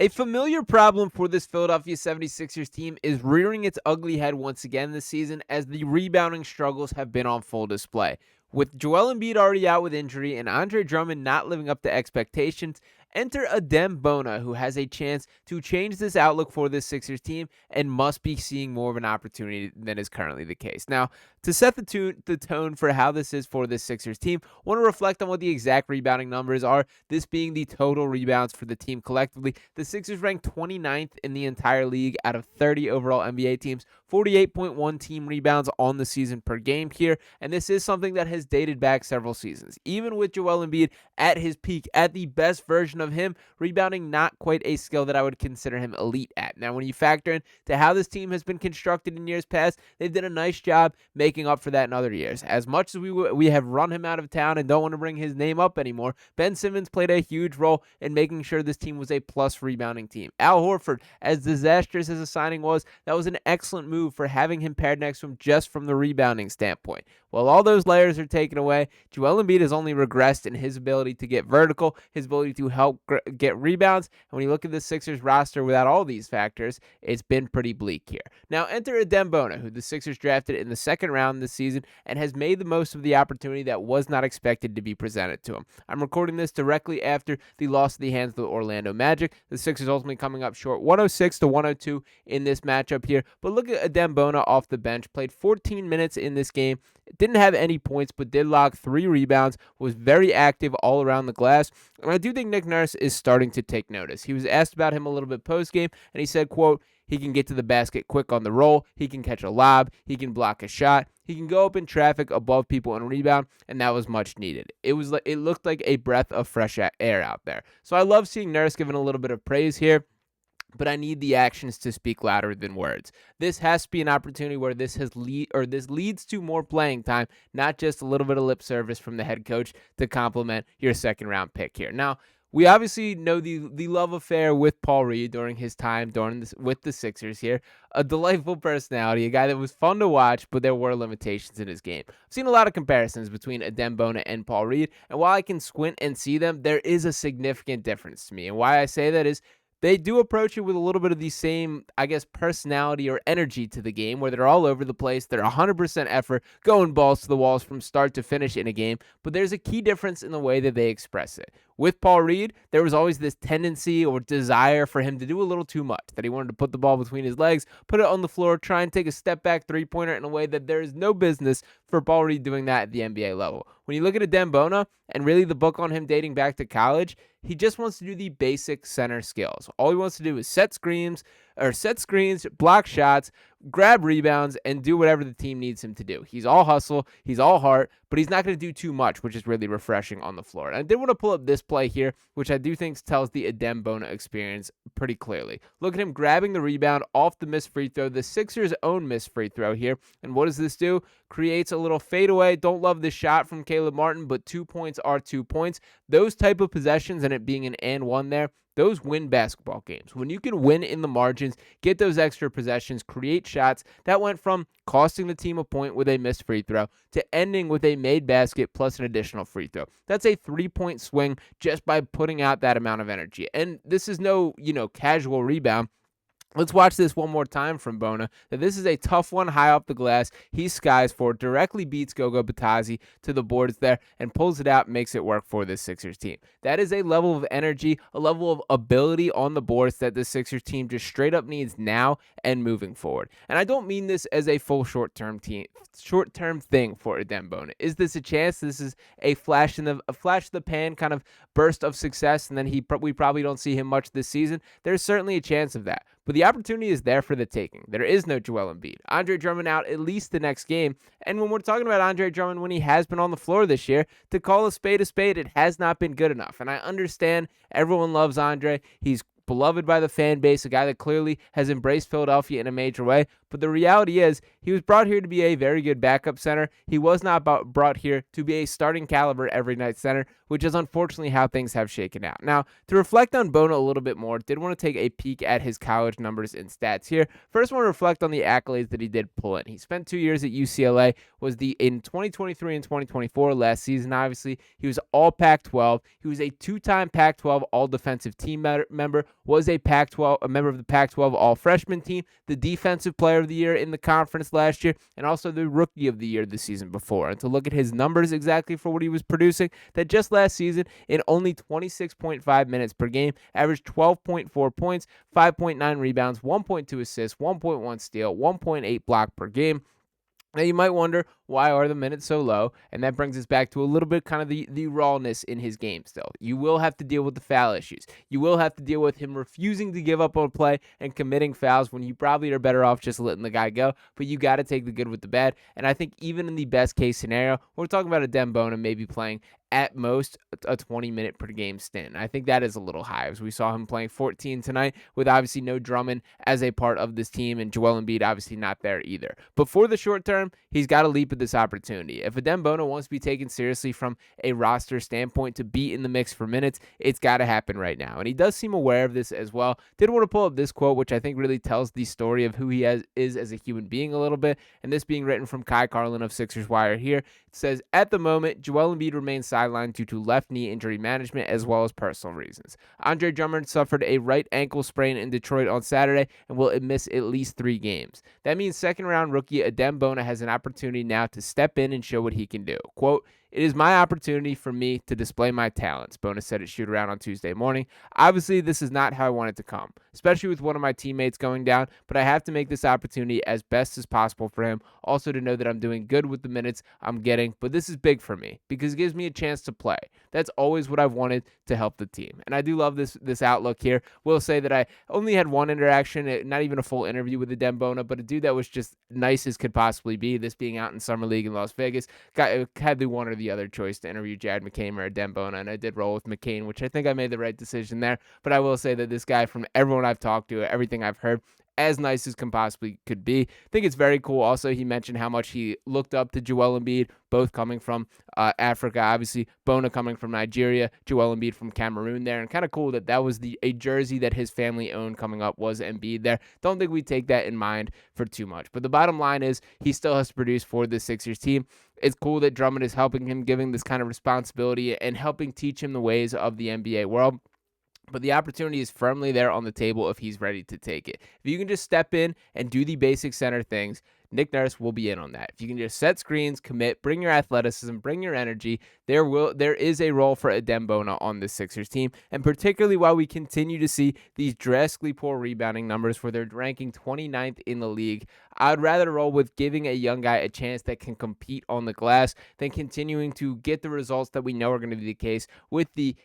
A familiar problem for this Philadelphia 76ers team is rearing its ugly head once again this season as the rebounding struggles have been on full display. With Joel Embiid already out with injury and Andre Drummond not living up to expectations, enter Adem Bona, who has a chance to change this outlook for this Sixers team and must be seeing more of an opportunity than is currently the case. Now, to set the tone for how this is for this Sixers team, I want to reflect on what the exact rebounding numbers are, this being the total rebounds for the team collectively. The Sixers ranked 29th in the entire league out of 30 overall NBA teams, 48.1 team rebounds on the season per game here, and this is something that has dated back several seasons. Even with Joel Embiid at his peak, at the best version of him, rebounding not quite a skill that I would consider him elite at. Now, when you factor in to how this team has been constructed in years past, they've done a nice job making up for that in other years. As much as we have run him out of town and don't want to bring his name up anymore, Ben Simmons played a huge role in making sure this team was a plus rebounding team. Al Horford, as disastrous as a signing was, that was an excellent move for having him paired next to him just from the rebounding standpoint. Well, all those layers are taken away. Joel Embiid has only regressed in his ability to get vertical, his ability to help get rebounds, and when you look at the Sixers roster without all these factors, it's been pretty bleak here. Now, enter Adem Bona, who the Sixers drafted in the second round this season and has made the most of the opportunity that was not expected to be presented to him. I'm recording this directly after the loss of the hands of the Orlando Magic. The Sixers ultimately coming up short 106-102 in this matchup here, but look at Adem Bona off the bench, played 14 minutes in this game, didn't have any points, but did log 3 rebounds, was very active all around the glass, and I do think Nick Nurse is starting to take notice. He was asked about him a little bit post-game, and he said, quote, he can get to the basket quick on the roll, he can catch a lob, he can block a shot, he can go up in traffic above people and rebound, and that was much needed. It looked like a breath of fresh air out there. So I love seeing Nurse given a little bit of praise here, but I need the actions to speak louder than words. This has to be an opportunity where this leads to more playing time, not just a little bit of lip service from the head coach to complement your second round pick here. Now, we obviously know the love affair with Paul Reed during his time with the Sixers here. A delightful personality, a guy that was fun to watch, but there were limitations in his game. I've seen a lot of comparisons between Adem Bona and Paul Reed, and while I can squint and see them, there is a significant difference to me. And why I say that is they do approach it with a little bit of the same, I guess, personality or energy to the game where they're all over the place. They're 100% effort, going balls to the walls from start to finish in a game. But there's a key difference in the way that they express it. With Paul Reed, there was always this tendency or desire for him to do a little too much, that he wanted to put the ball between his legs, put it on the floor, try and take a step back three-pointer in a way that there is no business for Paul Reed doing that at the NBA level. When you look at Adem Bona and really the book on him dating back to college, he just wants to do the basic center skills. All he wants to do is set screens, block shots, grab rebounds, and do whatever the team needs him to do. He's all hustle, he's all heart, but he's not going to do too much, which is really refreshing on the floor. And I did want to pull up this play here, which I do think tells the Adem Bona experience pretty clearly. Look at him grabbing the rebound off the missed free throw, the Sixers' own missed free throw here. And what does this do? Creates a little fadeaway. Don't love the shot from Caleb Martin, but 2 points are 2 points. Those type of possessions and it being an and one there, those win basketball games. When you can win in the margins, get those extra possessions, create shots, that went from costing the team a point with a missed free throw to ending with a made basket plus an additional free throw. That's a 3-point swing just by putting out that amount of energy. And this is no, casual rebound. Let's watch this one more time from Bona. This is a tough one high off the glass. He skies for it, directly beats Gogo Batazzi to the boards there and pulls it out, makes it work for this Sixers team. That is a level of energy, a level of ability on the boards that the Sixers team just straight up needs now and moving forward. And I don't mean this as a full short-term thing for Adem Bona. Is this a chance? This is a flash of the pan kind of burst of success, and then we probably don't see him much this season. There's certainly a chance of that. But the opportunity is there for the taking. There is no Joel Embiid. Andre Drummond out at least the next game. And when we're talking about Andre Drummond when he has been on the floor this year, to call a spade, it has not been good enough. And I understand everyone loves Andre. He's beloved by the fan base, a guy that clearly has embraced Philadelphia in a major way. But the reality is he was brought here to be a very good backup center. He was not brought here to be a starting caliber every night center, which is unfortunately how things have shaken out. Now, to reflect on Bona a little bit more, did want to take a peek at his college numbers and stats here. First, want to reflect on the accolades that he did pull in. He spent 2 years at UCLA, was in 2023 and 2024 last season, obviously. He was all Pac-12. He was a 2-time Pac-12 all-defensive team member, was a member of the Pac-12 all-freshman team, the defensive player of the year in the conference last year, and also the rookie of the year the season before. And to look at his numbers exactly for what he was producing, that just last season, in only 26.5 minutes per game, averaged 12.4 points, 5.9 rebounds, 1.2 assists, 1.1 steal, 1.8 block per game. Now, you might wonder, why are the minutes so low? And that brings us back to a little bit kind of the rawness in his game still. You will have to deal with the foul issues. You will have to deal with him refusing to give up on play and committing fouls when you probably are better off just letting the guy go. But you got to take the good with the bad. And I think even in the best case scenario, we're talking about Adem Bona maybe playing at most a 20-minute per game stint. I think that is a little high, as we saw him playing 14 tonight with obviously no Drummond as a part of this team, and Joel Embiid obviously not there either. But for the short term, he's got to leap at this opportunity. If Adem Bona wants to be taken seriously from a roster standpoint to be in the mix for minutes, it's got to happen right now. And he does seem aware of this as well. Did want to pull up this quote, which I think really tells the story of who he is as a human being a little bit, and this being written from Kai Carlin of Sixers Wire here. It says, "At the moment, Joel Embiid remains sidelined due to left knee injury management as well as personal reasons. Andre Drummond suffered a right ankle sprain in Detroit on Saturday and will miss at least 3 games. That means second-round rookie Adem Bona has an opportunity now to step in and show what he can do. Quote, 'It is my opportunity for me to display my talents,' Bona said at shoot-around on Tuesday morning. 'Obviously, this is not how I want it to come, especially with one of my teammates going down, but I have to make this opportunity as best as possible for him. Also to know that I'm doing good with the minutes I'm getting, but this is big for me because it gives me a chance to play. That's always what I've wanted to help the team.'" And I do love this outlook here. Will say that I only had one interaction, not even a full interview with Adem Bona, but a dude that was just nice as could possibly be. This being out in Summer League in Las Vegas, had the one or the other choice to interview Jared McCain or Adem Bona, and I did roll with McCain, which I think I made the right decision there. But I will say that this guy, from everyone I've talked to, everything I've heard, as nice as can possibly could be. I think it's very cool. Also, he mentioned how much he looked up to Joel Embiid, both coming from Africa, obviously Bona coming from Nigeria, Joel Embiid from Cameroon there, and kind of cool that that was a jersey that his family owned coming up was Embiid there. Don't think we take that in mind for too much. But the bottom line is he still has to produce for the Sixers team. It's cool that Drummond is helping him, giving this kind of responsibility and helping teach him the ways of the NBA world. But the opportunity is firmly there on the table if he's ready to take it. If you can just step in and do the basic center things, Nick Nurse will be in on that. If you can just set screens, commit, bring your athleticism, bring your energy, there is a role for Adem Bona on the Sixers team, and particularly while we continue to see these drastically poor rebounding numbers where they're ranking 29th in the league, I'd rather roll with giving a young guy a chance that can compete on the glass than continuing to get the results that we know are going to be the case with the,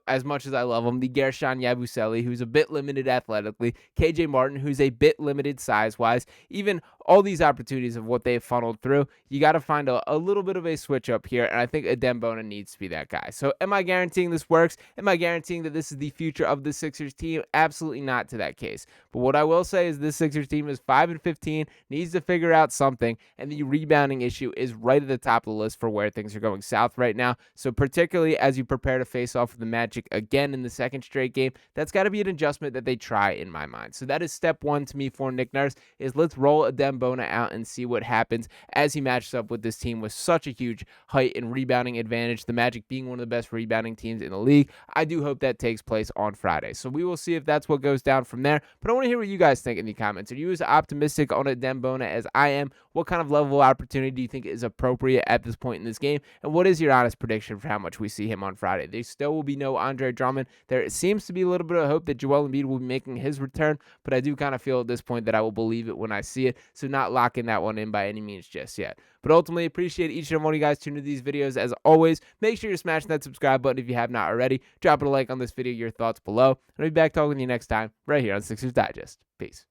as much as I love him, the Gershon Yabusele, who's a bit limited athletically, KJ Martin, who's a bit limited size-wise, even all these opportunities of what they've funneled through. You got to find a little bit of a switch up here, and I think Adem Bona needs to be that guy. So am I guaranteeing this works? Am I guaranteeing that this is the future of the Sixers team? Absolutely not to that case. But what I will say is this Sixers team is 5-15, needs to figure out something, and the rebounding issue is right at the top of the list for where things are going south right now. So particularly as you prepare to face off with the Magic again in the second straight game, that's got to be an adjustment that they try in my mind. So that is step one to me for Nick Nurse, is let's roll Adem Bona out and see what happens as he matches up with this team with such a huge height and rebounding advantage. The Magic being one of the best rebounding teams in the league. I do hope that takes place on Friday. So we will see if that's what goes down from there. But I want to hear what you guys think in the comments. Are you as optimistic on Adem Bona as I am? What kind of level of opportunity do you think is appropriate at this point in this game? And what is your honest prediction for how much we see him on Friday? There still will be no Andre Drummond. There seems to be a little bit of hope that Joel Embiid will be making his return, but I do kind of feel at this point that I will believe it when I see it. So not locking that one in by any means just yet. But ultimately, appreciate each and every one of you guys tuning to these videos. As always, make sure you're smashing that subscribe button if you have not already. Drop a like on this video, your thoughts below. And I'll be back talking to you next time right here on Sixers Digest. Peace.